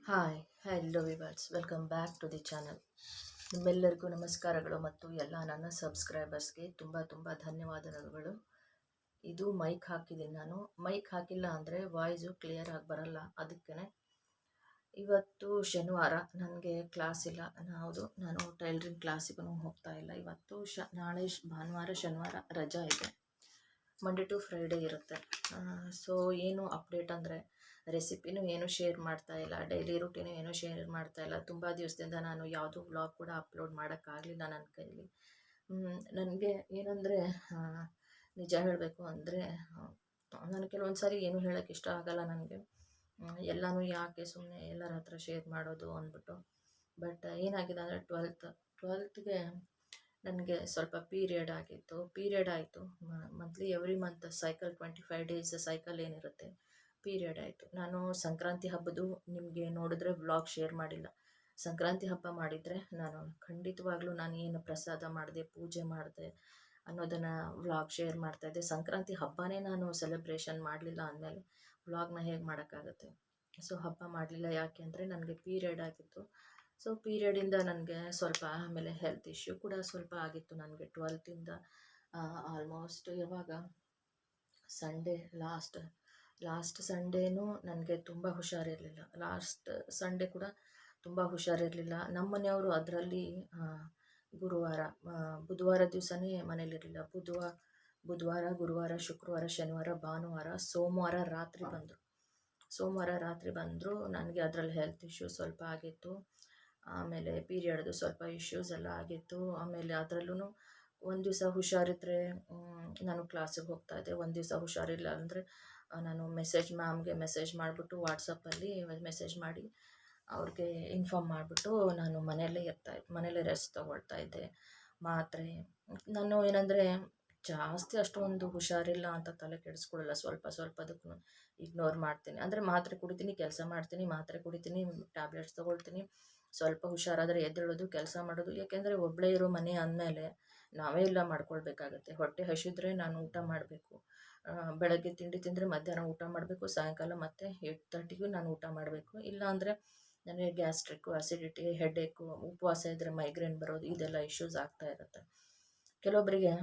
Hi hello viewers welcome back to the channel. ನಿಮ್ಮೆಲ್ಲರಿಗೂ ನಮಸ್ಕಾರಗಳು ಮತ್ತು ಎಲ್ಲ ನನ್ನ ಸಬ್ಸ್ಕ್ರೈಬರ್ಸ್ಗೆ ತುಂಬ ತುಂಬ ಧನ್ಯವಾದಗಳು. ಇದು ಮೈಕ್ ಹಾಕಿದ್ದೀನಿ. ನಾನು ಮೈಕ್ ಹಾಕಿಲ್ಲ ಅಂದರೆ ವಾಯ್ಸು ಕ್ಲಿಯರ್ ಆಗಿ ಬರಲ್ಲ. ಅದಕ್ಕೇ ಇವತ್ತು ಶನಿವಾರ ನನಗೆ ಕ್ಲಾಸ್ ಇಲ್ಲ. ನಾನು ಟೈಲರಿಂಗ್ ಕ್ಲಾಸಿಗೂ ಹೋಗ್ತಾ ಇಲ್ಲ. ಇವತ್ತು ನಾಳೆ ಭಾನುವಾರ ಶನಿವಾರ ರಜಾ ಇದೆ. ಮಂಡೇ ಟು ಫ್ರೈಡೇ ಇರುತ್ತೆ. ಸೊ ಏನು ಅಪ್ಡೇಟ್ ಅಂದರೆ ರೆಸಿಪಿನೂ ಏನೂ ಶೇರ್ ಮಾಡ್ತಾ ಇಲ್ಲ, ಡೈಲಿ ರೂಟೀನು ಏನೂ ಶೇರ್ ಮಾಡ್ತಾ ಇಲ್ಲ. ತುಂಬ ದಿವಸದಿಂದ ನಾನು ಯಾವುದೂ ವ್ಲಾಗ್ ಕೂಡ ಅಪ್ಲೋಡ್ ಮಾಡೋಕ್ಕಾಗಲಿಲ್ಲ ನನ್ನ ಕೈಲಿ. ನನಗೆ ಏನಂದರೆ ನಿಜ ಹೇಳಬೇಕು ಅಂದರೆ ನಾನು ಕೆಲವೊಂದು ಸಾರಿ ಏನೂ ಹೇಳೋಕ್ಕೆ ಇಷ್ಟ ಆಗಲ್ಲ ನನಗೆ. ಎಲ್ಲನೂ ಯಾಕೆ ಸುಮ್ಮನೆ ಎಲ್ಲರ ಹತ್ರ ಶೇರ್ ಮಾಡೋದು ಅಂದ್ಬಿಟ್ಟು. ಬಟ್ ಏನಾಗಿದೆ ಅಂದರೆ ಟ್ವೆಲ್ತ್ಗೆ ನನಗೆ ಸ್ವಲ್ಪ ಪೀರಿಯಡ್ ಆಯಿತು. Monthly every month cycle 25 days cycle ಏನಿರುತ್ತೆ ಪೀರಿಯಡ್ ಆಯಿತು. ನಾನು ಸಂಕ್ರಾಂತಿ ಹಬ್ಬದ್ದು ನಿಮಗೆ ನೋಡಿದ್ರೆ ವ್ಲಾಗ್ ಶೇರ್ ಮಾಡಿಲ್ಲ. ಸಂಕ್ರಾಂತಿ ಹಬ್ಬ ಮಾಡಿದರೆ ನಾನು ಖಂಡಿತವಾಗ್ಲೂ ನಾನು ಏನು ಪ್ರಸಾದ ಮಾಡಿದೆ, ಪೂಜೆ ಮಾಡಿದೆ ಅನ್ನೋದನ್ನು ವ್ಲಾಗ್ ಶೇರ್ ಮಾಡ್ತಾಯಿದ್ದೆ. ಸಂಕ್ರಾಂತಿ ಹಬ್ಬನೇ ನಾನು ಸೆಲೆಬ್ರೇಷನ್ ಮಾಡಲಿಲ್ಲ ಅಂದಮೇಲೆ ವ್ಲಾಗ್ನ ಹೇಗೆ ಮಾಡೋಕ್ಕಾಗುತ್ತೆ. ಸೊ ಹಬ್ಬ ಮಾಡಲಿಲ್ಲ. ಯಾಕೆ ಅಂದರೆ ನನಗೆ ಪೀರಿಯಡ್ ಆಗಿತ್ತು. ಸೊ ಪೀರಿಯಡಿಂದ ನನಗೆ ಸ್ವಲ್ಪ ಆಮೇಲೆ ಹೆಲ್ತ್ ಇಶ್ಯೂ ಕೂಡ ಸ್ವಲ್ಪ ಆಗಿತ್ತು ನನಗೆ 12th ಆಲ್ಮೋಸ್ಟ್ ಯಾವಾಗ ಸಂಡೇ ಲಾಸ್ಟ್ ಸಂಡೇನೂ ನನಗೆ ತುಂಬ ಹುಷಾರಿರಲಿಲ್ಲ. ಲಾಸ್ಟ್ ಸಂಡೇ ಕೂಡ ತುಂಬ ಹುಷಾರಿರಲಿಲ್ಲ. ನಮ್ಮ ಮನೆಯವರು ಅದರಲ್ಲಿ ಬುಧವಾರ ದಿವಸನೇ ಮನೇಲಿರಲಿಲ್ಲ. ಬುಧವಾರ, ಗುರುವಾರ, ಶುಕ್ರವಾರ, ಶನಿವಾರ, ಭಾನುವಾರ, ಸೋಮವಾರ ರಾತ್ರಿ ಬಂದರು. ನನಗೆ ಅದರಲ್ಲಿ ಹೆಲ್ತ್ ಇಶ್ಯೂ ಸ್ವಲ್ಪ ಆಗಿತ್ತು. ಆಮೇಲೆ ಪೀರಿಯಡ್ದು ಸ್ವಲ್ಪ ಇಶ್ಯೂಸ್ ಎಲ್ಲ ಆಗಿತ್ತು. ಆಮೇಲೆ ಅದರಲ್ಲೂ ಒಂದು ದಿವಸ ಹುಷಾರಿದ್ದರೆ ನಾನು ಕ್ಲಾಸಿಗೆ ಹೋಗ್ತಾಯಿದ್ದೆ. ಒಂದು ದಿವಸ ಹುಷಾರಿಲ್ಲ ಅಂದರೆ ನಾನು ಮ್ಯಾಮ್ಗೆ ಮೆಸೇಜ್ ಮಾಡಿಬಿಟ್ಟು ವಾಟ್ಸಪ್ಪಲ್ಲಿ ಮೆಸೇಜ್ ಮಾಡಿ ಅವ್ರಿಗೆ ಇನ್ಫಾರ್ಮ್ ಮಾಡಿಬಿಟ್ಟು ನಾನು ಮನೆಯಲ್ಲೇ ರೆಸ್ಟ್ ತೊಗೊಳ್ತಾಯಿದ್ದೆ. ಮಾತ್ರೆ ನಾನು ಏನಂದರೆ ಜಾಸ್ತಿ ಅಷ್ಟೊಂದು ಹುಷಾರಿಲ್ಲ ಅಂತ ತಲೆ ಕೆಡಿಸ್ಕೊಳ್ಳಲ್ಲ. ಸ್ವಲ್ಪದಕ್ಕೂ ಇಗ್ನೋರ್ ಮಾಡ್ತೀನಿ. ಅಂದರೆ ಮಾತ್ರೆ ಕುಡಿತೀನಿ, ಕೆಲಸ ಮಾಡ್ತೀನಿ, ಮಾತ್ರೆ ಕುಡಿತೀನಿ, ಟ್ಯಾಬ್ಲೆಟ್ಸ್ ತೊಗೊಳ್ತೀನಿ. ಸ್ವಲ್ಪ ಹುಷಾರಾದರೆ ಎದ್ದೇಳೋದು, ಕೆಲಸ ಮಾಡೋದು. ಯಾಕೆಂದರೆ ಒಬ್ಬಳೇ ಇರೋ ಮನೆ ಅಂದಮೇಲೆ ನಾವೇ ಎಲ್ಲ ಮಾಡ್ಕೊಳ್ಬೇಕಾಗತ್ತೆ. ಹೊಟ್ಟೆ ಹಸಿದ್ರೆ ನಾನು ಊಟ ಮಾಡಬೇಕು. ಬೆಳಗ್ಗೆ ತಿಂಡಿ ತಿಂದರೆ ಮಧ್ಯಾಹ್ನ ಊಟ ಮಾಡಬೇಕು, ಸಾಯಂಕಾಲ ಮತ್ತೆ 8:30ಗೂ ನಾನು ಊಟ ಮಾಡಬೇಕು. ಇಲ್ಲಾಂದರೆ ನನಗೆ ಗ್ಯಾಸ್ಟ್ರಿಕ್ಕು, ಅಸಿಡಿಟಿ, ಹೆಡ್ಏಕು, ಉಪವಾಸ ಇದ್ದರೆ ಮೈಗ್ರೇನ್ ಬರೋದು, ಇದೆಲ್ಲ ಇಶ್ಯೂಸ್ ಆಗ್ತಾ ಇರುತ್ತೆ ಕೆಲವೊಬ್ಬರಿಗೆ.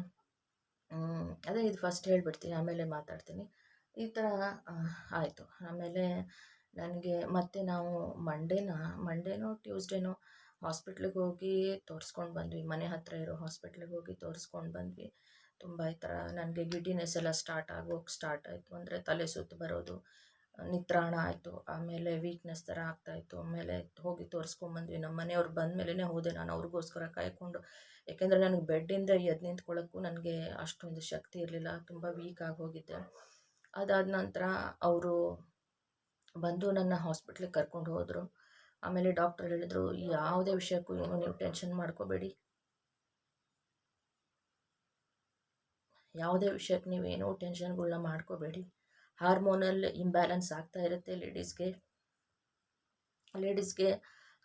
ಅದೇ ಇದು ಫಸ್ಟ್ ಹೇಳಿಬಿಡ್ತೀನಿ, ಆಮೇಲೆ ಮಾತಾಡ್ತೀನಿ. ಈ ಥರ ಆಯಿತು. ಆಮೇಲೆ ನನಗೆ ಮತ್ತೆ ನಾವು ಮಂಡೇನೋ ಟ್ಯೂಸ್ಡೇನೋ ಹಾಸ್ಪಿಟ್ಲಿಗೆ ಹೋಗಿ ತೋರಿಸ್ಕೊಂಡು ಬಂದ್ವಿ. ಮನೆ ಹತ್ತಿರ ಇರೋ ಹಾಸ್ಪಿಟ್ಲಿಗೆ ಹೋಗಿ ತೋರಿಸ್ಕೊಂಡು ಬಂದ್ವಿ. ತುಂಬ ಈ ಥರ ನನಗೆ ಗಿಡ್ಡಿನೆಸ್ ಎಲ್ಲ ಸ್ಟಾರ್ಟ್ ಆಯಿತು. ಅಂದರೆ ತಲೆ ಸುತ್ತು ಬರೋದು, ನಿತ್ರಾಣ ಆಯಿತು. ಆಮೇಲೆ ವೀಕ್ನೆಸ್ ಥರ ಆಗ್ತಾಯಿತ್ತು. ಆಮೇಲೆ ಹೋಗಿ ತೋರಿಸ್ಕೊಂಬಂದ್ವಿ. ನಮ್ಮ ಮನೆಯವ್ರು ಬಂದಮೇಲೆ ಹೋದೆ ನಾನು ಅವ್ರಿಗೋಸ್ಕರ ಕಾಯ್ಕೊಂಡು. ಏಕೆಂದರೆ ನನಗೆ ಬೆಡ್ಡಿಂದ ಎದ್ದು ನಿಂತ್ಕೊಳ್ಳೋಕ್ಕೂ ನನಗೆ ಅಷ್ಟೊಂದು ಶಕ್ತಿ ಇರಲಿಲ್ಲ. ತುಂಬ ವೀಕ್ ಆಗೋಗಿದ್ದೆ. ಅದಾದ ನಂತರ ಅವರು ಬಂದು ನನ್ನ ಹಾಸ್ಪಿಟ್ಲಿಗೆ ಕರ್ಕೊಂಡು ಹೋದರು. ಆಮೇಲೆ ಡಾಕ್ಟರ್ ಹೇಳಿದರು, ಯಾವುದೇ ವಿಷಯಕ್ಕೂ ಏನು ನೀವು ಟೆನ್ಷನ್ ಮಾಡ್ಕೋಬೇಡಿ, ಯಾವುದೇ ವಿಷಯಕ್ಕೆ ನೀವೇನೂ ಟೆನ್ಷನ್ಗಳನ್ನ ಮಾಡ್ಕೋಬೇಡಿ. ಹಾರ್ಮೋನಲ್ ಇಂಬ್ಯಾಲೆನ್ಸ್ ಆಗ್ತಾ ಇರುತ್ತೆ ಲೇಡೀಸ್ಗೆ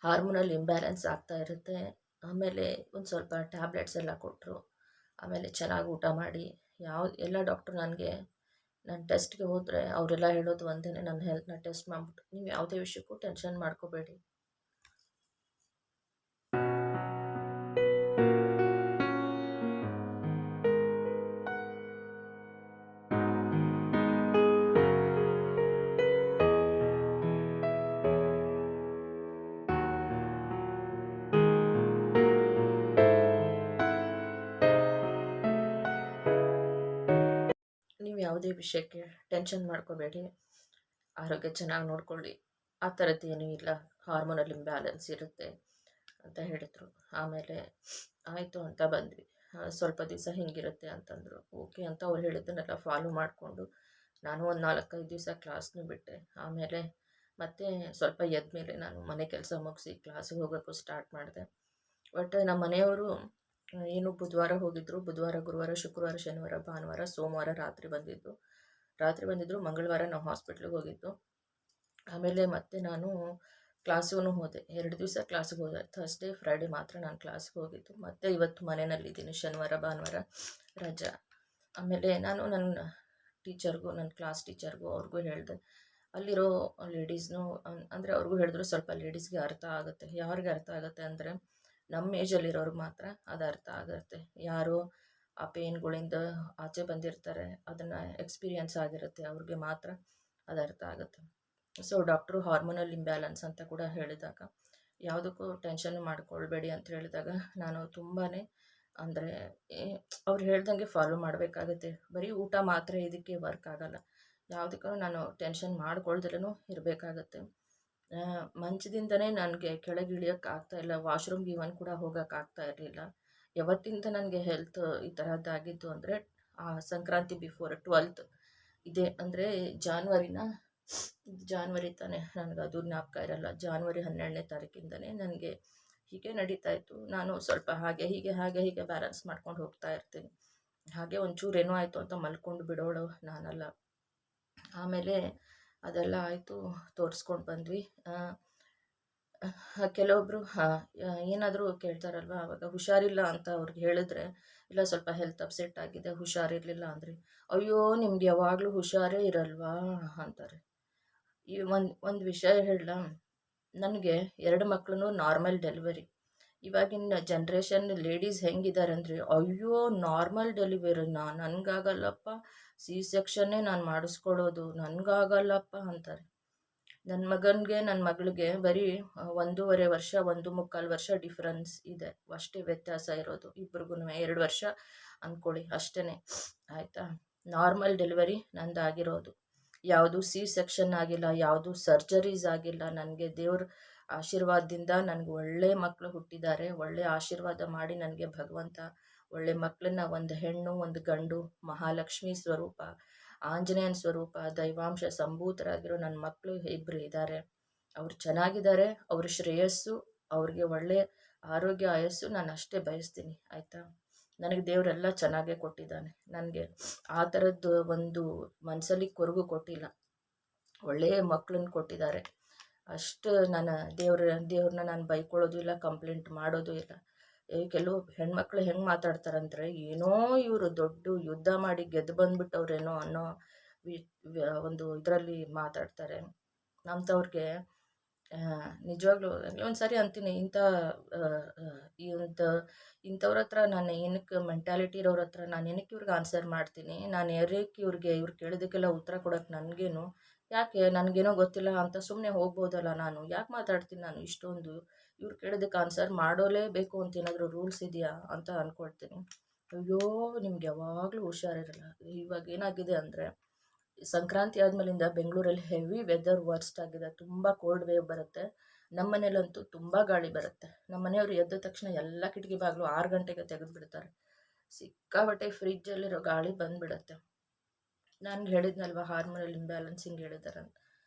ಹಾರ್ಮೋನಲ್ ಇಂಬ್ಯಾಲೆನ್ಸ್ ಆಗ್ತಾ ಇರುತ್ತೆ. ಆಮೇಲೆ ಒಂದು ಸ್ವಲ್ಪ ಟ್ಯಾಬ್ಲೆಟ್ಸ್ ಎಲ್ಲ ಕೊಟ್ಟರು. ಆಮೇಲೆ ಚೆನ್ನಾಗಿ ಊಟ ಮಾಡಿ ಎಲ್ಲ ಡಾಕ್ಟ್ರು ನಾನು ಟೆಸ್ಟ್ಗೆ ಹೋದರೆ ಅವರೆಲ್ಲ ಹೇಳೋದು ಒಂದೇ, ನನ್ನ ಹೆಲ್ತ್ನ ಟೆಸ್ಟ್ ಮಾಡಿಬಿಟ್ಟು ನೀವು ಯಾವುದೇ ವಿಷಯಕ್ಕೂ ಟೆನ್ಷನ್ ಮಾಡ್ಕೋಬೇಡಿ. ನೀವು ಯಾವುದೇ ವಿಷಯಕ್ಕೆ ಟೆನ್ಷನ್ ಮಾಡ್ಕೋಬೇಡಿ, ಆರೋಗ್ಯ ಚೆನ್ನಾಗಿ ನೋಡ್ಕೊಳ್ಳಿ, ಆ ಥರದ್ದು ಏನೂ ಇಲ್ಲ, ಹಾರ್ಮೋನಲ್ ಇಂಬ್ಯಾಲೆನ್ಸ್ ಇರುತ್ತೆ ಅಂತ ಹೇಳಿದರು. ಆಮೇಲೆ ಆಯಿತು ಅಂತ ಬಂದ್ವಿ. ಸ್ವಲ್ಪ ದಿವಸ ಹಿಂಗಿರುತ್ತೆ ಅಂತಂದರು. ಓಕೆ ಅಂತ ಅವ್ರು ಹೇಳಿದ್ದನ್ನೆಲ್ಲ ಫಾಲೋ ಮಾಡಿಕೊಂಡು ನಾನು ಒಂದು 4-5 ದಿವಸ ಕ್ಲಾಸ್ನೂ ಬಿಟ್ಟೆ. ಆಮೇಲೆ ಮತ್ತೆ ಸ್ವಲ್ಪ ಎದ್ದ ಮೇಲೆ ನಾನು ಮನೆ ಕೆಲಸ ಮುಗಿಸಿ ಕ್ಲಾಸಿಗೆ ಹೋಗೋಕ್ಕೂ ಸ್ಟಾರ್ಟ್ ಮಾಡಿದೆ. ಬಟ್ ನಮ್ಮ ಮನೆಯವರು ಏನು ಬುಧವಾರ ಹೋಗಿದ್ದರು. ಬುಧವಾರ, ಗುರುವಾರ, ಶುಕ್ರವಾರ, ಶನಿವಾರ, ಭಾನುವಾರ, ಸೋಮವಾರ ರಾತ್ರಿ ಬಂದಿದ್ದರು. ಮಂಗಳವಾರ ನಾವು ಹಾಸ್ಪಿಟ್ಲಿಗೆ ಹೋಗಿದ್ದು. ಆಮೇಲೆ ಮತ್ತೆ ನಾನು ಕ್ಲಾಸಿಗೂ ಹೋದೆ. 2 ದಿವಸ ಕ್ಲಾಸಿಗೆ ಹೋದೆ. ಥರ್ಸ್ಡೇ, ಫ್ರೈಡೇ ಮಾತ್ರ ನಾನು ಕ್ಲಾಸಿಗೆ ಹೋಗಿದ್ದು. ಮತ್ತು ಇವತ್ತು ಮನೆಯಲ್ಲಿದ್ದೀನಿ. ಶನಿವಾರ, ಭಾನುವಾರ ರಜಾ. ಆಮೇಲೆ ನಾನು ನನ್ನ ಕ್ಲಾಸ್ ಟೀಚರ್ಗೂ ಅವ್ರಿಗೂ ಹೇಳಿದೆ, ಅಲ್ಲಿರೋ ಲೇಡೀಸ್ನು ಅಂದರೆ ಅವ್ರಿಗೂ ಹೇಳಿದ್ರು ಸ್ವಲ್ಪ ಲೇಡೀಸ್ಗೆ ಅರ್ಥ ಆಗುತ್ತೆ. ಯಾರಿಗೆ ಅರ್ಥ ಆಗುತ್ತೆ ಅಂದರೆ ನಮ್ಮ ಏಜಲ್ಲಿರೋರ್ಗೆ ಮಾತ್ರ ಅದು ಅರ್ಥ ಆಗುತ್ತೆ. ಯಾರು ಆ ಪೇಯ್ನ್ಗಳಿಂದ ಆಚೆ ಬಂದಿರ್ತಾರೆ, ಅದನ್ನು ಎಕ್ಸ್ಪೀರಿಯನ್ಸ್ ಆಗಿರುತ್ತೆ, ಅವ್ರಿಗೆ ಮಾತ್ರ ಅದು ಅರ್ಥ ಆಗುತ್ತೆ. ಸೊ ಡಾಕ್ಟ್ರು ಹಾರ್ಮೋನಲ್ ಇಂಬ್ಯಾಲೆನ್ಸ್ ಅಂತ ಕೂಡ ಹೇಳಿದಾಗ ಯಾವುದಕ್ಕೂ ಟೆನ್ಷನ್ ಮಾಡ್ಕೊಳ್ಬೇಡಿ ಅಂತ ಹೇಳಿದಾಗ ನಾನು ತುಂಬಾ ಅಂದರೆ ಅವ್ರು ಹೇಳ್ದಂಗೆ ಫಾಲೋ ಮಾಡಬೇಕಾಗತ್ತೆ. ಬರೀ ಊಟ ಮಾತ್ರ ಇದಕ್ಕೆ ವರ್ಕ್ ಆಗಲ್ಲ. ಯಾವುದಕ್ಕೂ ನಾನು ಟೆನ್ಷನ್ ಮಾಡ್ಕೊಳ್ದಲೂ ಇರಬೇಕಾಗತ್ತೆ. ಮಂಚದಿಂದನೇ ನನಗೆ ಕೆಳಗೆ ಇಳಿಯೋಕ್ಕೆ ಆಗ್ತಾಯಿಲ್ಲ, ವಾಶ್ರೂಮ್ಗೆ ಇವನ್ ಕೂಡ ಹೋಗೋಕ್ಕಾಗ್ತಾ ಇರಲಿಲ್ಲ. ಯಾವತ್ತಿಂದ ನನಗೆ ಹೆಲ್ತ್ ಈ ಥರದ್ದಾಗಿತ್ತು ಅಂದರೆ ಸಂಕ್ರಾಂತಿ ಬಿಫೋರ್ 12th ಇದೆ ಅಂದರೆ ಜಾನ್ವರಿ ತಾನೇ, ನನಗೆ ಅದು ಜ್ಞಾಪಕ ಇರಲ್ಲ. ಜಾನ್ವರಿ 12ನೇ ತಾರೀಕಿಂದನೇ ನನಗೆ ಹೀಗೆ ನಡೀತಾ ಇತ್ತು. ನಾನು ಸ್ವಲ್ಪ ಹಾಗೆ ಹೀಗೆ ಬ್ಯಾಲೆನ್ಸ್ ಮಾಡ್ಕೊಂಡು ಹೋಗ್ತಾ ಇರ್ತೀನಿ. ಹಾಗೆ ಒಂಚೂರು ಏನೋ ಆಯಿತು ಅಂತ ಮಲ್ಕೊಂಡು ಬಿಡೋಳು ನಾನಲ್ಲ. ಆಮೇಲೆ ಅದೆಲ್ಲ ಆಯಿತು, ತೋರಿಸ್ಕೊಂಡು ಬಂದ್ವಿ. ಕೆಲವೊಬ್ಬರು ಏನಾದರೂ ಕೇಳ್ತಾರಲ್ವ, ಆವಾಗ ಹುಷಾರಿಲ್ಲ ಅಂತ ಅವ್ರಿಗೆ ಹೇಳಿದ್ರೆ, ಇಲ್ಲ ಸ್ವಲ್ಪ ಹೆಲ್ತ್ ಅಪ್ಸೆಟ್ ಆಗಿದೆ, ಹುಷಾರಿರಲಿಲ್ಲ ಅಂದರೆ, ಅಯ್ಯೋ ನಿಮ್ಗೆ ಯಾವಾಗಲೂ ಹುಷಾರೇ ಇರಲ್ವಾ ಅಂತಾರೆ. ಈ ಒಂದು ವಿಷಯ ಹೇಳಲ, ನನಗೆ 2 ಮಕ್ಕಳು ನಾರ್ಮಲ್ ಡೆಲಿವರಿ. ಇವಾಗಿನ ಜನ್ರೇಷನ್ ಲೇಡೀಸ್ ಹೆಂಗಿದ್ದಾರೆ ಅಂದರೆ, ಅಯ್ಯೋ ನಾರ್ಮಲ್ ಡೆಲಿವರಿನಾ, ನನಗಾಗಲ್ಲಪ್ಪ, ಸಿ ಸೆಕ್ಷನ್ನೇ ನಾನು ಮಾಡಿಸ್ಕೊಳ್ಳೋದು, ನನಗಾಗಲ್ಲಪ್ಪ ಅಂತಾರೆ. ನನ್ನ ನನ್ನ ಮಗಳಿಗೆ ಬರೀ 1.5 ವರ್ಷ 1.25 ವರ್ಷ ಡಿಫ್ರೆನ್ಸ್ ಇದೆ, ಅಷ್ಟೇ ವ್ಯತ್ಯಾಸ ಇರೋದು ಇಬ್ರಿಗೂ. 2 ವರ್ಷ ಅಂದ್ಕೊಳ್ಳಿ ಅಷ್ಟೇ, ಆಯಿತಾ. ನಾರ್ಮಲ್ ಡೆಲಿವರಿ ನಂದಾಗಿರೋದು, ಯಾವುದು ಸಿ ಸೆಕ್ಷನ್ ಆಗಿಲ್ಲ, ಯಾವುದು ಸರ್ಜರೀಸ್ ಆಗಿಲ್ಲ. ನನಗೆ ದೇವ್ರ ಆಶೀರ್ವಾದದಿಂದ ನನಗೆ ಒಳ್ಳೆ ಮಕ್ಕಳು ಹುಟ್ಟಿದ್ದಾರೆ. ಒಳ್ಳೆ ಆಶೀರ್ವಾದ ಮಾಡಿ ನನಗೆ ಭಗವಂತ ಒಳ್ಳೆ ಮಕ್ಕಳನ್ನ, ಒಂದು ಹೆಣ್ಣು ಒಂದು ಗಂಡು, ಮಹಾಲಕ್ಷ್ಮಿ ಸ್ವರೂಪ, ಆಂಜನೇಯನ ಸ್ವರೂಪ, ದೈವಾಂಶ ಸಂಭೂತರಾಗಿರೋ ನನ್ನ ಮಕ್ಕಳು ಇಬ್ಬರು ಇದ್ದಾರೆ. ಅವ್ರು ಚೆನ್ನಾಗಿದ್ದಾರೆ, ಅವ್ರ ಶ್ರೇಯಸ್ಸು, ಅವ್ರಿಗೆ ಒಳ್ಳೆ ಆರೋಗ್ಯ ಆಯಸ್ಸು ನಾನು ಅಷ್ಟೇ ಬಯಸ್ತೀನಿ, ಆಯಿತಾ. ನನಗೆ ದೇವರೆಲ್ಲ ಚೆನ್ನಾಗೇ ಕೊಟ್ಟಿದ್ದಾನೆ. ನನಗೆ ಆ ಥರದ್ದು ಒಂದು ಮನಸ್ಸಲ್ಲಿ ಕೊರಗು ಕೊಟ್ಟಿಲ್ಲ, ಒಳ್ಳೆಯ ಮಕ್ಕಳನ್ನ ಕೊಟ್ಟಿದ್ದಾರೆ. ಅಷ್ಟು ನಾನು ದೇವ್ರನ್ನ ನಾನು ಬೈಕೊಳ್ಳೋದು ಇಲ್ಲ, ಕಂಪ್ಲೇಂಟ್ ಮಾಡೋದು ಇಲ್ಲ. ಕೆಲವು ಹೆಣ್ಮಕ್ಳು ಹೆಂಗೆ ಮಾತಾಡ್ತಾರಂದರೆ, ಏನೋ ಇವರು ದೊಡ್ಡ ಯುದ್ಧ ಮಾಡಿ ಗೆದ್ದು ಬಂದ್ಬಿಟ್ಟವ್ರೇನೋ ಅನ್ನೋ ಒಂದು ಇದರಲ್ಲಿ ಮಾತಾಡ್ತಾರೆ. ಅಂಥವ್ರಿಗೆ ನಿಜವಾಗ್ಲೂ ಒಂದು ಸಾರಿ ಅಂತೀನಿ, ಇಂಥವ್ರ ಹತ್ರ ನಾನು ಏನಕ್ಕೆ ಮೆಂಟ್ಯಾಲಿಟಿ ಇರೋರ ಹತ್ರ ನಾನು ಏನಕ್ಕೆ ಇವ್ರಿಗೆ ಆನ್ಸರ್ ಮಾಡ್ತೀನಿ, ನಾನು ಯಾರಕ್ಕೆ ಇವ್ರು ಕೇಳಿದಕ್ಕೆಲ್ಲ ಉತ್ತರ ಕೊಡೋಕ್ಕೆ ನನಗೇನು, ಯಾಕೆ ನನಗೇನೋ ಗೊತ್ತಿಲ್ಲ ಅಂತ ಸುಮ್ಮನೆ ಹೋಗ್ಬೋದಲ್ಲ. ನಾನು ಯಾಕೆ ಮಾತಾಡ್ತೀನಿ ನಾನು ಇಷ್ಟೊಂದು, ಇವ್ರು ಕೇಳಿದಕ್ಕೆ ಆನ್ಸರ್ ಮಾಡೋಲೇಬೇಕು ಅಂತ ಏನಾದರೂ ರೂಲ್ಸ್ ಇದೆಯಾ ಅಂತ ಅಂದ್ಕೊಳ್ತೀನಿ. ಅಯ್ಯೋ ನಿಮ್ಗೆ ಯಾವಾಗಲೂ ಹುಷಾರಿರಲ್ಲ. ಇವಾಗ ಏನಾಗಿದೆ ಅಂದರೆ, ಸಂಕ್ರಾಂತಿ ಆದಮೇಲಿಂದ ಬೆಂಗಳೂರಲ್ಲಿ ಹೆವಿ ವೆದರ್ ವರ್ಸ್ಟ್ ಆಗಿದೆ, ತುಂಬ ಕೋಲ್ಡ್ ವೇವ್ ಬರುತ್ತೆ. ನಮ್ಮ ಮನೇಲಂತೂ ತುಂಬ ಗಾಳಿ ಬರುತ್ತೆ. ನಮ್ಮ ಮನೆಯವರು ಎದ್ದ ತಕ್ಷಣ ಎಲ್ಲ ಕಿಟಕಿ ಬಾಗಿಲು 6 ಗಂಟೆಗೆ ತೆಗೆದುಬಿಡ್ತಾರೆ. ಸಿಕ್ಕಾಬಟ್ಟೆ ಫ್ರಿಜ್ಜಲ್ಲಿರೋ ಗಾಳಿ ಬಂದುಬಿಡುತ್ತೆ. ನಾನು ಹೇಳಿದ್ನಲ್ವ ಹಾರ್ಮೋನಲ್ ಇಂಬ್ಯಾಲೆನ್ಸಿಂಗ್ ಹೇಳಿದ್ದಾರೆ ಅಂತ.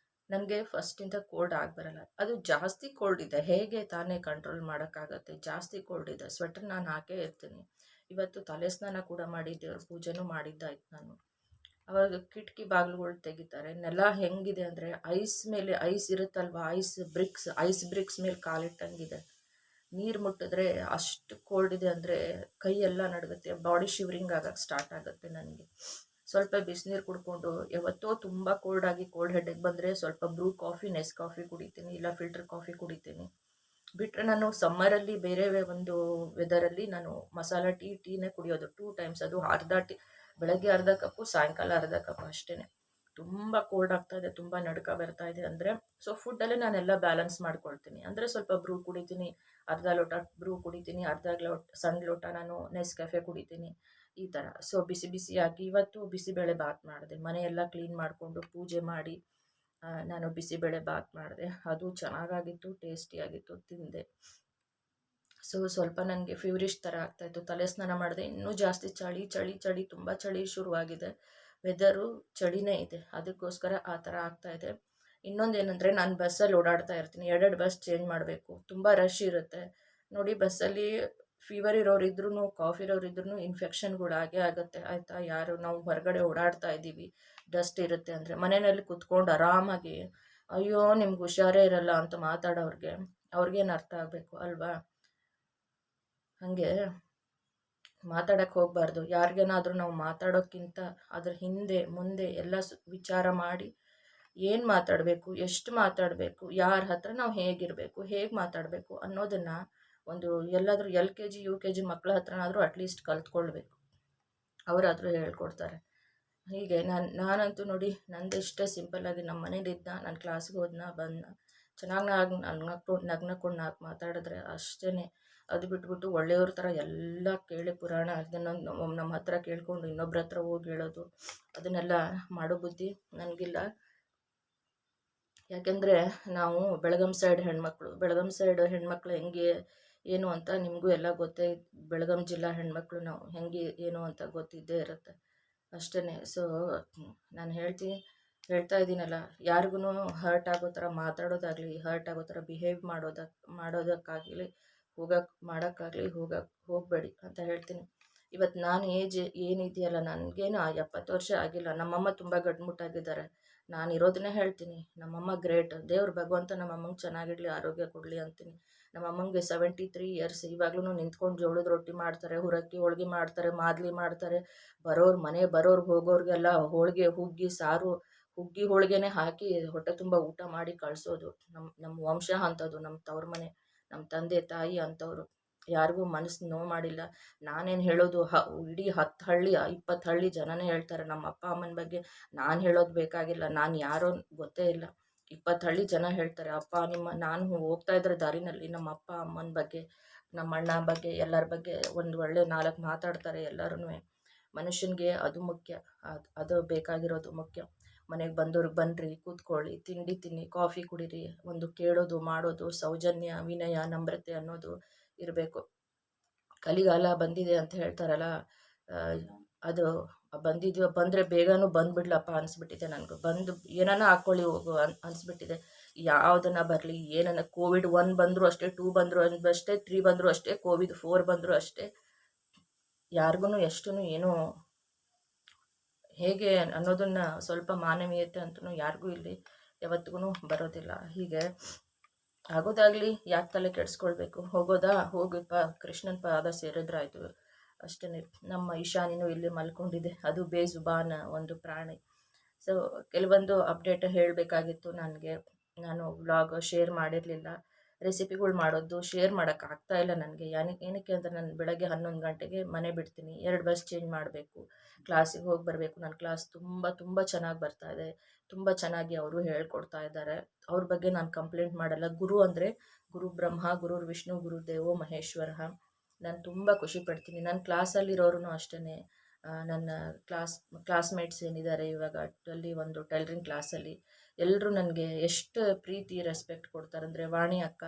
ನನಗೆ ಫಸ್ಟಿಂದ ಕೋಲ್ಡ್ ಬರಲ್ಲ, ಅದು ಜಾಸ್ತಿ ಕೋಲ್ಡ್ ಇದೆ, ಹೇಗೆ ತಾನೇ ಕಂಟ್ರೋಲ್ ಮಾಡೋಕ್ಕಾಗತ್ತೆ. ಜಾಸ್ತಿ ಕೋಲ್ಡ್ ಇದೆ, ಸ್ವೆಟರ್ ನಾನು ಹಾಕೇ ಇರ್ತೀನಿ. ಇವತ್ತು ತಲೆ ಸ್ನಾನ ಕೂಡ ಮಾಡಿ ದೇವ್ರ ಪೂಜೆನೂ ಮಾಡಿದ್ದಾಯ್ತು ನಾನು. ಅವಾಗ ಕಿಟಕಿ ಬಾಗಿಲುಗಳು ತೆಗಿತಾರೆ. ನೆಲ ಹೆಂಗಿದೆ ಅಂದರೆ, ಐಸ್ ಮೇಲೆ ಐಸ್ ಇರುತ್ತಲ್ವ, ಐಸ್ ಬ್ರಿಕ್ಸ್ ಮೇಲೆ ಕಾಲಿಟ್ಟಂಗಿದೆ. ನೀರು ಮುಟ್ಟಿದ್ರೆ ಅಷ್ಟು ಕೋಲ್ಡ್ ಇದೆ ಅಂದರೆ ಕೈಯೆಲ್ಲ ನಡುಗುತ್ತೆ, ಬಾಡಿ ಶಿವರಿಂಗ್ ಆಗಕ್ಕೆ ಸ್ಟಾರ್ಟ್ ಆಗುತ್ತೆ ನನಗೆ. ಸ್ವಲ್ಪ ಬಿಸಿನೀರು ಕುಡ್ಕೊಂಡು, ಯಾವತ್ತೋ ತುಂಬ ಕೋಲ್ಡ್ ಹೆಡ್ಡೇಕ್ ಬಂದರೆ ಸ್ವಲ್ಪ ಬ್ರೂ ಕಾಫಿ, ನೆಸ್ ಕಾಫಿ ಕುಡಿತೀನಿ, ಇಲ್ಲ ಫಿಲ್ಟರ್ ಕಾಫಿ ಕುಡಿತೀನಿ. ಬಿಟ್ಟರೆ ನಾನು ಸಮ್ಮರಲ್ಲಿ ಬೇರೆ ಒಂದು ವೆದರಲ್ಲಿ ನಾನು ಮಸಾಲ ಟೀನೇ ಕುಡಿಯೋದು 2 ಟೈಮ್ಸ್. ಅದು ಬೆಳಗ್ಗೆ ಅರ್ಧ ಕಪ್ಪು, ಸಾಯಂಕಾಲ ಅರ್ಧ ಕಪ್ಪು ಅಷ್ಟೇ. ತುಂಬ ಕೋಲ್ಡ್ ಆಗ್ತಾ ಇದೆ, ತುಂಬ ನಡುಕ ಬರ್ತಾ ಇದೆ ಅಂದರೆ, ಸೊ ಫುಡ್ಡಲ್ಲೇ ನಾನೆಲ್ಲ ಬ್ಯಾಲೆನ್ಸ್ ಮಾಡ್ಕೊಳ್ತೀನಿ. ಅಂದರೆ ಸ್ವಲ್ಪ ಬ್ರೂ ಕುಡಿತೀನಿ, ಅರ್ಧ ಲೋಟ ಬ್ರೂ ಕುಡಿತೀನಿ, ಸಣ್ಣ ಲೋಟ ನಾನು ನೆಸ್ ಕೆಫೆ ಕುಡಿತೀನಿ, ಈ ಥರ. ಸೊ ಬಿಸಿಯಾಗಿ ಇವತ್ತು ಬಿಸಿಬೇಳೆ ಬಾತ್ ಮಾಡಿದೆ, ಮನೆಯೆಲ್ಲ ಕ್ಲೀನ್ ಮಾಡಿಕೊಂಡು ಪೂಜೆ ಮಾಡಿ ನಾನು ಬಿಸಿಬೇಳೆ ಬಾತ್ ಮಾಡಿದೆ. ಅದು ಚೆನ್ನಾಗಾಗಿತ್ತು, ಟೇಸ್ಟಿಯಾಗಿತ್ತು, ತಿಂದೆ. ಸೊ ಸ್ವಲ್ಪ ನನಗೆ ಫೀವರಿಶ್ ಥರ ಆಗ್ತಾಯಿತ್ತು. ತಲೆ ಸ್ನಾನ ಮಾಡಿದೆ, ಇನ್ನೂ ಜಾಸ್ತಿ ಚಳಿ, ತುಂಬ ಚಳಿ ಶುರುವಾಗಿದೆ. ವೆದರು ಚಳಿನೇ ಇದೆ, ಅದಕ್ಕೋಸ್ಕರ ಆ ಥರ ಆಗ್ತಾಯಿದೆ. ಇನ್ನೊಂದೇನೆಂದರೆ, ನಾನು ಬಸ್ಸಲ್ಲಿ ಓಡಾಡ್ತಾ ಇರ್ತೀನಿ, 2 ಬಸ್ ಚೇಂಜ್ ಮಾಡಬೇಕು, ತುಂಬ ರಶ್ ಇರುತ್ತೆ ನೋಡಿ. ಬಸ್ಸಲ್ಲಿ ಫೀವರ್ ಇರೋರಿದ್ರೂ, ಕಾಫ್ ಇರೋರಿದ್ರೂ ಇನ್ಫೆಕ್ಷನ್ಗಳು ಆಗುತ್ತೆ, ಆಯಿತಾ. ನಾವು ಹೊರಗಡೆ ಓಡಾಡ್ತಾ ಇದ್ದೀವಿ, ಡಸ್ಟ್ ಇರುತ್ತೆ ಅಂದರೆ, ಮನೆಯಲ್ಲಿ ಕುತ್ಕೊಂಡು ಆರಾಮಾಗಿ ಅಯ್ಯೋ ನಿಮ್ಗೆ ಹುಷಾರೇ ಇರಲ್ಲ ಅಂತ ಮಾತಾಡೋರಿಗೆ ಅವ್ರಿಗೇನು ಅರ್ಥ ಆಗಬೇಕು ಅಲ್ವಾ. ಹಾಗೆ ಮಾತಾಡೋಕ್ಕೆ ಹೋಗಬಾರ್ದು. ಯಾರಿಗೇನಾದರೂ ನಾವು ಮಾತಾಡೋಕ್ಕಿಂತ ಅದ್ರ ಹಿಂದೆ ಮುಂದೆ ಎಲ್ಲ ವಿಚಾರ ಮಾಡಿ ಏನು ಮಾತಾಡಬೇಕು, ಎಷ್ಟು ಮಾತಾಡಬೇಕು, ಯಾರ ಹತ್ರ ನಾವು ಹೇಗಿರಬೇಕು, ಹೇಗೆ ಮಾತಾಡಬೇಕು ಅನ್ನೋದನ್ನು ಒಂದು ಎಲ್ಲಾದರೂ LKG UKG ಮಕ್ಕಳ ಹತ್ರನಾದರೂ ಅಟ್ಲೀಸ್ಟ್ ಕಲ್ತ್ಕೊಳ್ಬೇಕು. ಅವರಾದರೂ ಹೇಳ್ಕೊಡ್ತಾರೆ. ಹೀಗೆ ನಾನಂತೂ ನೋಡಿ ನಂದು ಇಷ್ಟೇ ಸಿಂಪಲ್ಲಾಗಿ ನಮ್ಮ ಮನೇಲಿದ್ದ ನಾನು ಕ್ಲಾಸ್ಗೆ ಹೋದ್ನ ಬಂದ ಚೆನ್ನಾಗಿ ನಗ್ನಕೊಂಡು ನಾಲ್ಕು ಮಾತಾಡಿದ್ರೆ ಅಷ್ಟೇ. ಅದು ಬಿಟ್ಬಿಟ್ಟು ಒಳ್ಳೆಯವ್ರ ಥರ ಎಲ್ಲ ಕೇಳಿ ಪುರಾಣ ಅದನ್ನು ನಮ್ಮ ಹತ್ರ ಕೇಳ್ಕೊಂಡು ಇನ್ನೊಬ್ರ ಹತ್ರ ಹೋಗಿ ಹೇಳೋದು ಅದನ್ನೆಲ್ಲ ಮಾಡೋ ಬುದ್ಧಿ ನನಗಿಲ್ಲ. ಯಾಕೆಂದರೆ ನಾವು ಬೆಳಗಾಂ ಸೈಡ್ ಹೆಣ್ಮಕ್ಳು ಹೆಂಗೆ ಏನು ಅಂತ ನಿಮಗೂ ಎಲ್ಲ ಗೊತ್ತೇ. ಬೆಳಗಾಂ ಜಿಲ್ಲಾ ಹೆಣ್ಮಕ್ಳು ನಾವು ಹೆಂಗೆ ಏನು ಅಂತ ಗೊತ್ತಿದ್ದೇ ಇರುತ್ತೆ ಅಷ್ಟೇ. ಸೊ ನಾನು ಹೇಳ್ತಾ ಇದ್ದೀನಲ್ಲ, ಯಾರಿಗೂ ಹರ್ಟ್ ಆಗೋ ಥರ ಮಾತಾಡೋದಾಗಲಿ, ಹರ್ಟ್ ಆಗೋ ಥರ ಬಿಹೇವ್ ಮಾಡೋದಕ್ಕಾಗಲಿ ಮಾಡೋಕ್ಕಾಗಲಿ ಹೋಗಬೇಡಿ ಅಂತ ಹೇಳ್ತೀನಿ. ಇವತ್ತು ನಾನು ಏಜ್ ಏನಿದೆಯಲ್ಲ, ನನಗೇನು 70 ವರ್ಷ ಆಗಿಲ್ಲ. ನಮ್ಮಮ್ಮ ತುಂಬ ಗಟ್ಟಿಮುಟ್ಟಾಗಿದ್ದಾರೆ. ನಾನು ಇರೋದನ್ನೇ ಹೇಳ್ತೀನಿ, ನಮ್ಮಮ್ಮ ಗ್ರೇಟ್. ದೇವ್ರು ಭಗವಂತ ನಮ್ಮಮ್ಮಂಗೆ ಚೆನ್ನಾಗಿಡಲಿ, ಆರೋಗ್ಯ ಕೊಡಲಿ ಅಂತೀನಿ. ನಮ್ಮಮ್ಮಂಗೆ 73 ಇಯರ್ಸ್. ಇವಾಗ್ಲೂ ನಿಂತ್ಕೊಂಡು ಜೋಳದ ರೊಟ್ಟಿ ಮಾಡ್ತಾರೆ, ಹುರಕ್ಕಿ ಹೋಳ್ಗೆ ಮಾಡ್ತಾರೆ, ಮಾದಲಿ ಮಾಡ್ತಾರೆ. ಬರೋರು ಹೋಗೋರಿಗೆಲ್ಲ ಹೋಳಿಗೆ ಹುಗ್ಗಿ ಸಾರು ಹುಗ್ಗಿ ಹೋಳಿಗೆನೇ ಹಾಕಿ ಹೊಟ್ಟೆ ತುಂಬ ಊಟ ಮಾಡಿ ಕಳಿಸೋದು. ನಮ್ಮ ವಂಶ ಅಂಥದ್ದು, ನಮ್ಮ ತವ್ರ ಮನೆ, ನಮ್ಮ ತಂದೆ ತಾಯಿ ಅಂಥವ್ರು. ಯಾರಿಗೂ ಮನಸ್ಸು ನೋವು ಮಾಡಿಲ್ಲ. ನಾನೇನು ಹೇಳೋದು ಇಡೀ 10 ಹಳ್ಳಿ 20 ಹಳ್ಳಿ ಜನನೇ ಹೇಳ್ತಾರೆ ನಮ್ಮ ಅಪ್ಪ ಅಮ್ಮನ ಬಗ್ಗೆ. ನಾನು ಹೇಳೋದು ಬೇಕಾಗಿಲ್ಲ, ನಾನು ಯಾರೋ ಗೊತ್ತೇ ಇಲ್ಲ. 20 ಹಳ್ಳಿ ಜನ ಹೇಳ್ತಾರೆ ನಾನು ಹೋಗ್ತಾ ಇದ್ರೆ ದಾರಿನಲ್ಲಿ ನಮ್ಮ ಅಪ್ಪ ಅಮ್ಮನ ಬಗ್ಗೆ, ನಮ್ಮ ಅಣ್ಣ ಬಗ್ಗೆ, ಎಲ್ಲರ ಬಗ್ಗೆ ಒಂದು ಒಳ್ಳೆ 4 ಮಾತಾಡ್ತಾರೆ ಎಲ್ಲರೂ. ಮನುಷ್ಯನಿಗೆ ಅದು ಮುಖ್ಯ, ಅದು ಬೇಕಾಗಿರೋದು ಮುಖ್ಯ. ಮನೆಗೆ ಬಂದವ್ರಿಗೆ ಬನ್ನಿರಿ, ಕೂತ್ಕೊಳ್ಳಿ, ತಿಂಡಿ ತಿನ್ನಿ, ಕಾಫಿ ಕುಡೀರಿ, ಒಂದು ಕೇಳೋದು ಮಾಡೋದು, ಸೌಜನ್ಯ, ವಿನಯ, ನಮ್ರತೆ ಅನ್ನೋದು ಇರಬೇಕು. ಕಲಿಗಾಲ ಬಂದಿದೆ ಅಂತ ಹೇಳ್ತಾರಲ್ಲ, ಅದು ಬಂದರೆ ಬೇಗನೂ ಬಂದುಬಿಡ್ಲಪ್ಪ ಅನಿಸ್ಬಿಟ್ಟಿದೆ ನನಗೂ. ಏನನ್ನ ಹಾಕ್ಕೊಳ್ಳಿ ಹೋಗು ಅನಿಸ್ಬಿಟ್ಟಿದೆ. ಯಾವುದನ್ನ ಬರಲಿ, ಏನನ್ನ ಕೋವಿಡ್ 1 ಬಂದರೂ ಅಷ್ಟೇ, 2 ಬಂದರೂ ಅಷ್ಟೇ, 3 ಬಂದರೂ ಅಷ್ಟೇ, ಕೋವಿಡ್ 4 ಬಂದರೂ ಅಷ್ಟೇ, ಯಾರಿಗೂ ಏನೂ ಹೇಗೆ ಅನ್ನೋದನ್ನು ಸ್ವಲ್ಪ ಮಾನವೀಯತೆ ಅಂತೂ ಯಾರಿಗೂ ಇಲ್ಲಿ ಯಾವತ್ತಿಗೂ ಬರೋದಿಲ್ಲ. ಹೀಗೆ ಆಗೋದಾಗಲಿ ಯಾಕೆ ತಲೆ ಕೆಡಿಸ್ಕೊಳ್ಬೇಕು? ಹೋಗಪ್ಪ ಕೃಷ್ಣನ ಪಾದ ಸೇರಿದ್ರಾಯ್ತು ಅಷ್ಟೇ. ನಮ್ಮ ಈಶಾನಿನೂ ಇಲ್ಲಿ ಮಲ್ಕೊಂಡಿದೆ, ಅದು ಬೇಜುಬಾನ್ ಒಂದು ಪ್ರಾಣಿ. ಸೊ ಕೆಲವೊಂದು ಅಪ್ಡೇಟ್ ಹೇಳಬೇಕಾಗಿತ್ತು ನನಗೆ. ನಾನು ವ್ಲಾಗ್ ಶೇರ್ ಮಾಡಿರಲಿಲ್ಲ. ರೆಸಿಪಿಗಳು ಮಾಡೋದು ಶೇರ್ ಮಾಡೋಕ್ಕಾಗ್ತಾ ಇಲ್ಲ ನನಗೆ. ಏನಕ್ಕೆ ಅಂದರೆ ನಾನು ಬೆಳಗ್ಗೆ 11 ಗಂಟೆಗೆ ಮನೆ ಬಿಡ್ತೀನಿ, 2 ಬಸ್ ಚೇಂಜ್ ಮಾಡಬೇಕು, ಕ್ಲಾಸಿಗೆ ಹೋಗಿ ಬರಬೇಕು. ನನ್ನ ಕ್ಲಾಸ್ ತುಂಬ ಚೆನ್ನಾಗಿ ಬರ್ತಾಯಿದೆ, ತುಂಬ ಚೆನ್ನಾಗಿ ಅವರು ಹೇಳ್ಕೊಡ್ತಾ ಇದ್ದಾರೆ. ಅವ್ರ ಬಗ್ಗೆ ನಾನು ಕಂಪ್ಲೇಂಟ್ ಮಾಡಲ್ಲ. ಗುರು ಅಂದರೆ ಗುರು ಬ್ರಹ್ಮ, ಗುರು ವಿಷ್ಣು, ಗುರು ದೇವೋ ಮಹೇಶ್ವರ. ನಾನು ತುಂಬ ಖುಷಿ ಪಡ್ತೀನಿ. ನನ್ನ ಕ್ಲಾಸಲ್ಲಿರೋರು ಅಷ್ಟೇ, ನನ್ನ ಕ್ಲಾಸ್ಮೇಟ್ಸ್ ಏನಿದ್ದಾರೆ ಇವಾಗ ಒಂದು ಟೈಲರಿಂಗ್ ಕ್ಲಾಸಲ್ಲಿ ಎಲ್ಲರೂ ನನಗೆ ಎಷ್ಟು ಪ್ರೀತಿ ರೆಸ್ಪೆಕ್ಟ್ ಕೊಡ್ತಾರಂದರೆ, ವಾಣಿ ಅಕ್ಕ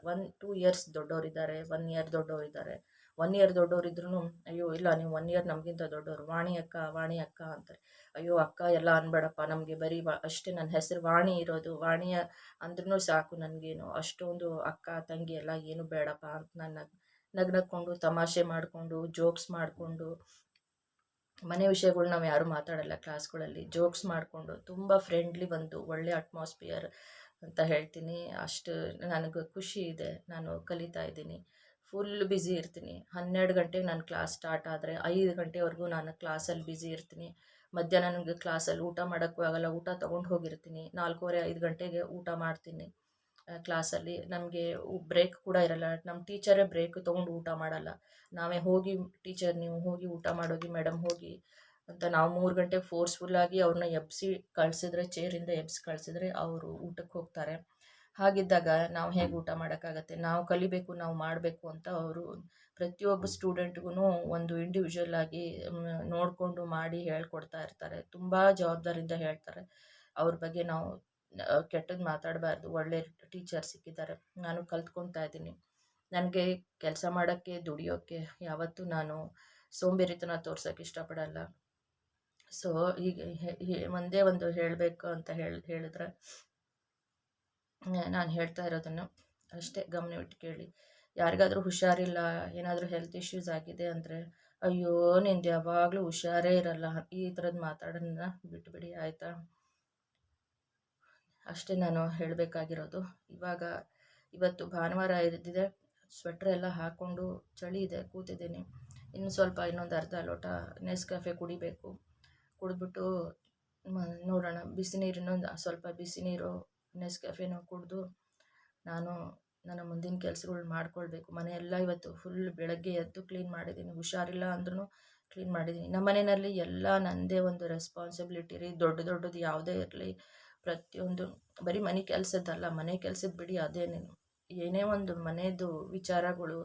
2 ಇಯರ್ಸ್ ದೊಡ್ಡವರಿದ್ದಾರೆ, 1 ಇಯರ್ ದೊಡ್ಡವರಿದ್ದಾರೆ. 1 ಇಯರ್ ದೊಡ್ಡವರಿದ್ರೂ ಅಯ್ಯೋ ಇಲ್ಲ ನೀವು 1 ಇಯರ್ ನಮಗಿಂತ ದೊಡ್ಡವರು, ವಾಣಿ ಅಕ್ಕ ಅಂತಾರೆ. ಅಯ್ಯೋ ಅಕ್ಕ ಎಲ್ಲ ಅನ್ಬೇಡಪ್ಪ, ನಮಗೆ ಬರೀ ಅಷ್ಟೇ ನನ್ನ ಹೆಸರು ವಾಣಿ ಇರೋದು, ವಾಣಿಯ ಅಂದ್ರೂ ಸಾಕು ನನಗೇನು, ಅಷ್ಟೊಂದು ಅಕ್ಕ ತಂಗಿ ಎಲ್ಲ ಏನು ಬೇಡಪ್ಪ ಅಂತ ನಾನು ನಗ್ನಕ್ಕೊಂಡು ತಮಾಷೆ ಮಾಡಿಕೊಂಡು ಜೋಕ್ಸ್ ಮಾಡಿಕೊಂಡು, ಮನೆ ವಿಷಯಗಳು ನಾವು ಯಾರೂ ಮಾತಾಡಲ್ಲ ಕ್ಲಾಸ್ಗಳಲ್ಲಿ, ಜೋಕ್ಸ್ ಮಾಡಿಕೊಂಡು ತುಂಬ ಫ್ರೆಂಡ್ಲಿ ಒಂದು ಒಳ್ಳೆ ಅಟ್ಮಾಸ್ಫಿಯರ್ ಅಂತ ಹೇಳ್ತೀನಿ. ಅಷ್ಟು ನನಗೆ ಖುಷಿ ಇದೆ. ನಾನು ಕಲಿತಾ ಇದ್ದೀನಿ, ಫುಲ್ ಬ್ಯುಸಿ ಇರ್ತೀನಿ. 12 ಗಂಟೆಗೆ ನನ್ನ ಕ್ಲಾಸ್ ಸ್ಟಾರ್ಟ್ ಆದರೆ 5 ಗಂಟೆವರೆಗೂ ನಾನು ಕ್ಲಾಸಲ್ಲಿ ಬ್ಯುಸಿ ಇರ್ತೀನಿ. ಮಧ್ಯಾಹ್ನ ನನಗೆ ಕ್ಲಾಸಲ್ಲಿ ಊಟ ಮಾಡೋಕ್ಕೂ ಆಗಲ್ಲ, ಊಟ ತೊಗೊಂಡು ಹೋಗಿರ್ತೀನಿ. 4:15 5 ಗಂಟೆಗೆ ಊಟ ಮಾಡ್ತೀನಿ ಕ್ಲಾಸಲ್ಲಿ. ನಮಗೆ ಬ್ರೇಕ್ ಕೂಡ ಇರಲ್ಲ, ನಮ್ಮ ಟೀಚರೇ ಬ್ರೇಕ್ ತೊಗೊಂಡು ಊಟ ಮಾಡಲ್ಲ. ನಾವೇ ಹೋಗಿ ಟೀಚರ್ ನೀವು ಹೋಗಿ ಊಟ ಮಾಡೋಗಿ ಮೇಡಮ್ ಹೋಗಿ ಅಂತ ನಾವು 3 ಗಂಟೆಗೆ ಫೋರ್ಸ್ಫುಲ್ಲಾಗಿ ಅವ್ರನ್ನ ಚೇರಿಂದ ಎಬ್ಸಿ ಕಳಿಸಿದ್ರೆ ಅವರು ಊಟಕ್ಕೆ ಹೋಗ್ತಾರೆ. ಹಾಗಿದ್ದಾಗ ನಾವು ಹೇಗೆ ಊಟ ಮಾಡೋಕ್ಕಾಗತ್ತೆ? ನಾವು ಕಲಿಬೇಕು, ನಾವು ಮಾಡಬೇಕು ಅಂತ ಅವರು ಪ್ರತಿಯೊಬ್ಬ ಸ್ಟೂಡೆಂಟ್ಗೂ ಒಂದು ಇಂಡಿವಿಜುವಲ್ ಆಗಿ ನೋಡಿಕೊಂಡು ಮಾಡಿ ಹೇಳ್ಕೊಡ್ತಾ ಇರ್ತಾರೆ. ತುಂಬ ಜವಾಬ್ದಾರಿಯಿಂದ ಹೇಳ್ತಾರೆ. ಅವ್ರ ಬಗ್ಗೆ ನಾವು ಕೆಟ್ಟದ್ದು ಮಾತಾಡಬಾರ್ದು. ಒಳ್ಳೆ ಟೀಚರ್ ಸಿಕ್ಕಿದ್ದಾರೆ, ನಾನು ಕಲ್ತ್ಕೊತಾ ಇದ್ದೀನಿ. ನನಗೆ ಕೆಲಸ ಮಾಡೋಕ್ಕೆ, ದುಡಿಯೋಕ್ಕೆ ಯಾವತ್ತೂ ನಾನು ಸೋಂಬೇರಿತನ ತೋರ್ಸೋಕ್ಕೆ ಇಷ್ಟಪಡಲ್ಲ. ಸೊ ಹೀಗೆ ಒಂದೇ ಒಂದು ಹೇಳಬೇಕು ಅಂತ ಹೇಳಿದ್ರೆ, ನಾನು ಹೇಳ್ತಾ ಇರೋದನ್ನು ಅಷ್ಟೇ ಗಮನವಿಟ್ಟು ಕೇಳಿ. ಯಾರಿಗಾದರೂ ಹುಷಾರಿಲ್ಲ, ಏನಾದರೂ ಹೆಲ್ತ್ ಇಶ್ಯೂಸ್ ಆಗಿದೆ ಅಂದರೆ, ಅಯ್ಯೋ ನಿಂದು ಯಾವಾಗಲೂ ಹುಷಾರೇ ಇರಲ್ಲ, ಈ ಥರದ್ದು ಮಾತಾಡೋದನ್ನ ಬಿಟ್ಟುಬಿಡಿ ಆಯಿತಾ? ಅಷ್ಟೇ ನಾನು ಹೇಳಬೇಕಾಗಿರೋದು. ಇವತ್ತು ಭಾನುವಾರ ಇದ್ದಿದೆ, ಸ್ವೆಟ್ರ್ ಎಲ್ಲ ಹಾಕ್ಕೊಂಡು ಚಳಿ ಇದೆ, ಕೂತಿದ್ದೀನಿ. ಇನ್ನೊಂದು ಅರ್ಧ ಲೋಟ ನೆಸ್ಕೆಫೆ ಕುಡಿಬೇಕು. ಕುಡಿದ್ಬಿಟ್ಟು ನೋಡೋಣ, ಬಿಸಿ ನೀರಿನ ಸ್ವಲ್ಪ ಬಿಸಿ ನೀರು ನೆಸ್ಕೆಫೆನೋ ಕುಡಿದು ನಾನು ನನ್ನ ಮುಂದಿನ ಕೆಲಸಗಳು ಮಾಡ್ಕೊಳ್ಬೇಕು. ಮನೆಯೆಲ್ಲ ಇವತ್ತು ಫುಲ್ ಬೆಳಗ್ಗೆ ಎದ್ದು ಕ್ಲೀನ್ ಮಾಡಿದ್ದೀನಿ. ಹುಷಾರಿಲ್ಲ ಅಂದ್ರೂ ಕ್ಲೀನ್ ಮಾಡಿದ್ದೀನಿ. ನಮ್ಮ ಮನೆಯಲ್ಲಿ ಎಲ್ಲ ನನ್ನದೇ ಒಂದು ರೆಸ್ಪಾನ್ಸಿಬಿಲಿಟಿ ರೀ. ದೊಡ್ಡದು ಯಾವುದೇ ಇರಲಿ, ಪ್ರತಿಯೊಂದು ಬರೀ ಮನೆ ಕೆಲಸದ್ದಲ್ಲ, ಮನೆ ಕೆಲಸದ ಬಿಡಿ ಅದೇನೇನು ಏನೇ ಒಂದು ಮನೆಯದು ವಿಚಾರಗಳು,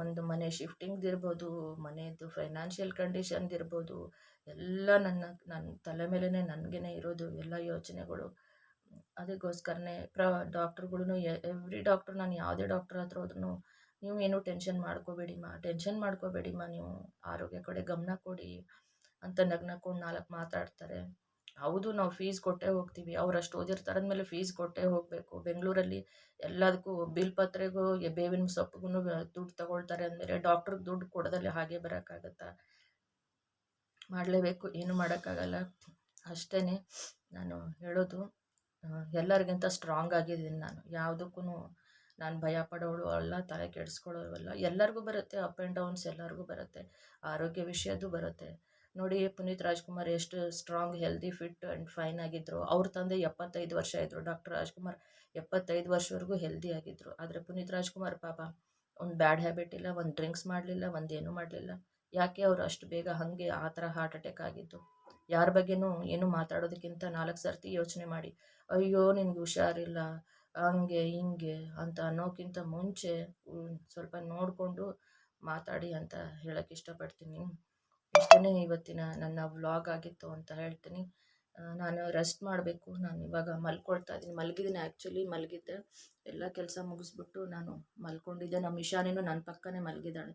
ಒಂದು ಮನೆ ಶಿಫ್ಟಿಂಗ್ದಿರ್ಬೋದು, ಮನೆಯದು ಫೈನಾನ್ಷಿಯಲ್ ಕಂಡೀಷನ್ದಿರ್ಬೋದು, ಎಲ್ಲ ನನ್ನ ತಲೆ ಮೇಲೇ ನನಗೇ ಇರೋದು ಎಲ್ಲ ಯೋಚನೆಗಳು. ಅದಕ್ಕೋಸ್ಕರನೇ ಡಾಕ್ಟ್ರುಗಳು ಎವ್ರಿ ಡಾಕ್ಟ್ರು, ನಾನು ಯಾವುದೇ ಡಾಕ್ಟ್ರ್ ಹತ್ರ ಹೋದ್ರೂ ನೀವು ಏನೂ ಟೆನ್ಷನ್ ಮಾಡ್ಕೋಬೇಡಿಮ್ಮ, ನೀವು ಆರೋಗ್ಯ ಕಡೆ ಗಮನ ಕೊಡಿ ಅಂತ ನಗ್ನಕೊಂಡು 4 ಮಾತಾಡ್ತಾರೆ. ಹೌದು, ನಾವು ಫೀಸ್ ಕೊಟ್ಟೇ ಹೋಗ್ತೀವಿ. ಅವ್ರು ಅಷ್ಟು ಓದಿರ್ತಾರೆ ಅಂದಮೇಲೆ ಫೀಸ್ ಕೊಟ್ಟೇ ಹೋಗಬೇಕು. ಬೆಂಗಳೂರಲ್ಲಿ ಎಲ್ಲದಕ್ಕೂ ಬಿಲ್ ಪತ್ರೆಗೂ ಬೇವಿನ ಸೊಪ್ಪಿಗೂ ದುಡ್ಡು ತಗೊಳ್ತಾರೆ ಅಂದಮೇಲೆ ಡಾಕ್ಟ್ರಿಗೆ ದುಡ್ಡು ಕೊಡೋದಲ್ಲೇ ಹಾಗೆ ಬರೋಕ್ಕಾಗತ್ತಾ? ಮಾಡಲೇಬೇಕು, ಏನೂ ಮಾಡೋಕ್ಕಾಗಲ್ಲ. ಅಷ್ಟೇ ನಾನು ಹೇಳೋದು. ಎಲ್ಲರಿಗಿಂತ ಸ್ಟ್ರಾಂಗ್ ಆಗಿದ್ದೀನಿ ನಾನು. ಯಾವುದಕ್ಕೂ ನಾನು ಭಯ ಪಡೋಳು ಅಲ್ಲ, ತಲೆ ಕೆಡಿಸ್ಕೊಳ್ಳೋಳು ಅಲ್ಲ. ಎಲ್ಲರಿಗೂ ಬರುತ್ತೆ, ಅಪ್ ಆ್ಯಂಡ್ ಡೌನ್ಸ್ ಎಲ್ಲರಿಗೂ ಬರುತ್ತೆ. ಆರೋಗ್ಯ ವಿಷಯದ್ದು ಬರುತ್ತೆ. ನೋಡಿ, ಪುನೀತ್ ರಾಜ್ಕುಮಾರ್ ಎಷ್ಟು strong, healthy, fit and fine ಆಗಿದ್ದರು. ಅವ್ರ ತಂದೆ 75 ವರ್ಷ ಇದ್ದರು. ಡಾಕ್ಟರ್ ರಾಜ್ಕುಮಾರ್ 75 ವರ್ಷವರೆಗೂ ಹೆಲ್ದಿ ಆಗಿದ್ದರು. ಆದರೆ ಪುನೀತ್ ರಾಜ್ಕುಮಾರ್ ಪಾಪ ಒಂದು ಬ್ಯಾಡ್ ಹ್ಯಾಬಿಟ್ ಇಲ್ಲ, ಒಂದು ಡ್ರಿಂಕ್ಸ್ ಮಾಡಲಿಲ್ಲ, ಒಂದು ಏನೂ ಮಾಡಲಿಲ್ಲ. ಯಾಕೆ ಅವರು ಅಷ್ಟು ಬೇಗ ಹಾಗೆ ಆ ಥರ ಹಾರ್ಟ್ ಅಟ್ಯಾಕ್ ಆಗಿದ್ದು? ಯಾರ ಬಗ್ಗೆನೂ ಏನು ಮಾತಾಡೋದಕ್ಕಿಂತ 4 ಸರ್ತಿ ಯೋಚನೆ ಮಾಡಿ, ಅಯ್ಯೋ ನಿನ್ಗೆ ಹುಷಾರಿಲ್ಲ ಹಂಗೆ ಹಿಂಗೆ ಅಂತ ಅನ್ನೋಕ್ಕಿಂತ ಮುಂಚೆ ಸ್ವಲ್ಪ ನೋಡಿಕೊಂಡು ಮಾತಾಡಿ ಅಂತ ಹೇಳೋಕ್ಕೆ ಇಷ್ಟಪಡ್ತೀನಿ. ಇಷ್ಟೇ ಇವತ್ತಿನ ನನ್ನ ವ್ಲಾಗ್ ಆಗಿತ್ತು ಅಂತ ಹೇಳ್ತೀನಿ. ನಾನು ರೆಸ್ಟ್ ಮಾಡಬೇಕು. ನಾನು ಇವಾಗ ಮಲ್ಕೊಳ್ತಾ ಇದ್ದೀನಿ. ಆ್ಯಕ್ಚುಲಿ ಮಲಗಿದ್ದೆ. ಎಲ್ಲ ಕೆಲಸ ಮುಗಿಸ್ಬಿಟ್ಟು ನಾನು ಮಲ್ಕೊಂಡಿದ್ದೆ. ನಮ್ಮ ಇಶಾನಿನೂ ನನ್ನ ಪಕ್ಕನೇ ಮಲಗಿದ್ದಾಳೆ.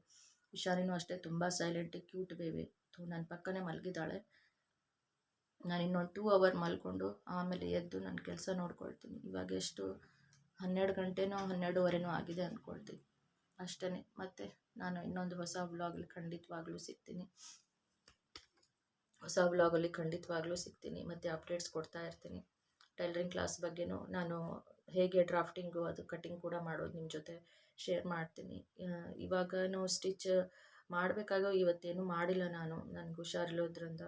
ಇಶಾನಿನೂ ಅಷ್ಟೇ, ತುಂಬ ಸೈಲೆಂಟ್, ಕ್ಯೂಟ್ ಬೇಬಿ. ನನ್ನ ಪಕ್ಕನೇ ಮಲಗಿದ್ದಾಳೆ. ನಾನು ಇನ್ನೊಂದು 2 ಅವರ್ ಮಲ್ಕೊಂಡು ಆಮೇಲೆ ಎದ್ದು ನನ್ನ ಕೆಲಸ ನೋಡ್ಕೊಳ್ತೀನಿ. ಇವಾಗ ಎಷ್ಟು 12 ಗಂಟೆನೋ 12:30 ಆಗಿದೆ ಅಂದ್ಕೊಳ್ತೀನಿ. ಅಷ್ಟೇ. ಮತ್ತು ನಾನು ಇನ್ನೊಂದು ಹೊಸ ವ್ಲಾಗಲ್ಲಿ ಖಂಡಿತವಾಗ್ಲೂ ಸಿಗ್ತೀನಿ. ಮತ್ತು ಅಪ್ಡೇಟ್ಸ್ ಕೊಡ್ತಾ ಇರ್ತೀನಿ. ಟೈಲರಿಂಗ್ ಕ್ಲಾಸ್ ಬಗ್ಗೆನೂ ನಾನು ಹೇಗೆ ಡ್ರಾಫ್ಟಿಂಗು ಅದು ಕಟ್ಟಿಂಗ್ ಕೂಡ ಮಾಡೋದು ನಿಮ್ಮ ಜೊತೆ ಶೇರ್ ಮಾಡ್ತೀನಿ. ಇವಾಗನೂ ಸ್ಟಿಚ್ ಮಾಡಬೇಕಾಗೋ ಇವತ್ತೇನು ಮಾಡಿಲ್ಲ ನಾನು, ನನಗೆ ಹುಷಾರಿಲ್ಲೋದ್ರಿಂದ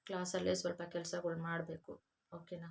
ಕ್ಲಾಸಲ್ಲೇ ಸ್ವಲ್ಪ ಕೆಲಸಗಳು ಮಾಡಬೇಕು. ಓಕೆನಾ?